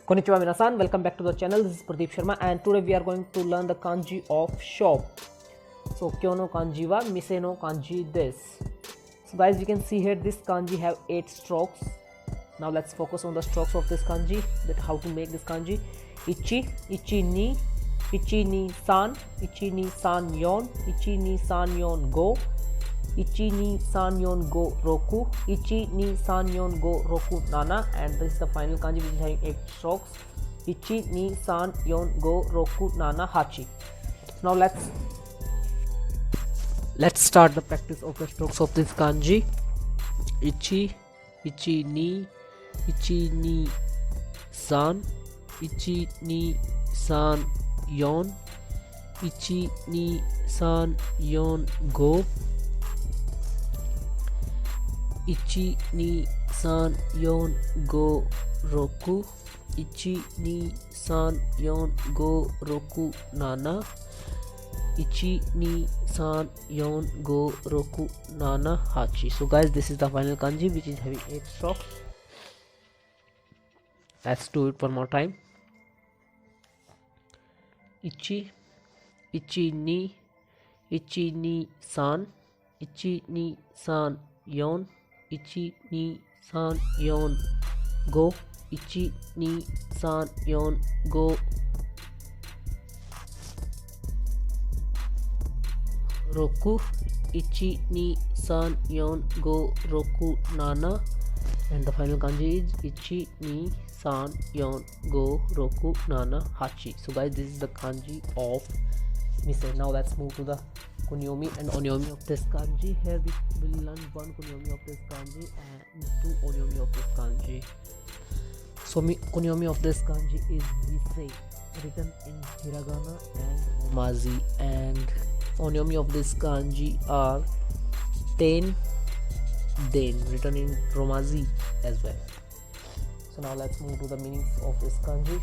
Konnichiwa minasan, welcome back to the channel. This is Pradeep Sharma and today we are going to learn the kanji of shop. So kyo no kanji wa mise no kanji desu. So guys, you can see here this kanji have 8 strokes. Now let's focus on the strokes of this kanji, that how to make this kanji. Ichi, ichi ni san, ichi ni san yon, ichi ni san yon go, ichi ni san yon go roku, ichi ni san yon go roku nana, and this is the final kanji which is having 8 strokes. Ichi ni san yon go roku nana hachi. Now let's start the practice of the strokes of this kanji. Ichi, ichi ni san, ichi ni san yon, ichi ni san yon go, ichi ni san yon go roku, ichi ni san yon go roku nana, ichi ni san yon go roku nana hachi. So guys, this is the final kanji which is having 8 strokes. Let's do it one more time. Ichi, ichi ni san, ichi ni san yon, ichi ni san yon go, ichi ni san yon go roku, ichi ni san yon go roku nana, and the final kanji is ichi ni san yon go roku nana hachi. So guys, this is the kanji of mise. Now let's move to the kunyomi and onyomi of this kanji. Here we will learn one kunyomi of this kanji and 2 onyomi of this kanji. So kunyomi of this kanji is mise, written in hiragana and romaji, and onyomi of this kanji are ten, den, written in romaji as well. So now let's move to the meanings of this kanji.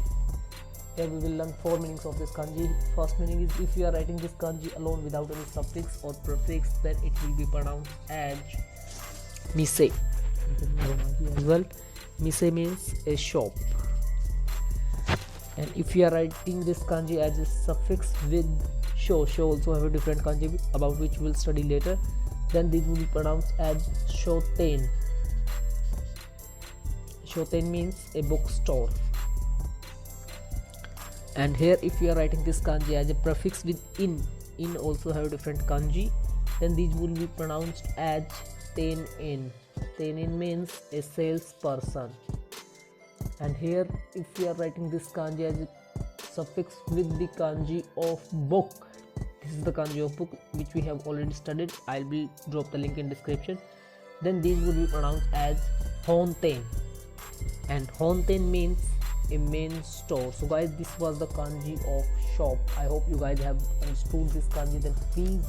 Here we will learn 4 meanings of this kanji. First meaning is, if you are writing this kanji alone without any suffix or prefix, then it will be pronounced as mise. As well, mise means a shop. And if you are writing this kanji as a suffix with sho also have a different kanji about which we will study later, then this will be pronounced as shoten. Shoten means a bookstore. And here if you are writing this kanji as a prefix with in also have a different kanji, then these will be pronounced as ten-in. Ten-in means a salesperson. And here if you are writing this kanji as a suffix with the kanji of book, this is the kanji of book which we have already studied. I will drop the link in description. Then these will be pronounced as honten. And honten means a main store. So guys, this was the kanji of shop. I hope you guys have understood this kanji. Then please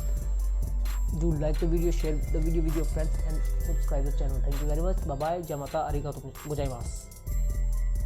do like the video, share the video with your friends, and subscribe the channel. Thank you very much. Bye bye. Jamata arigatou gozaimasu.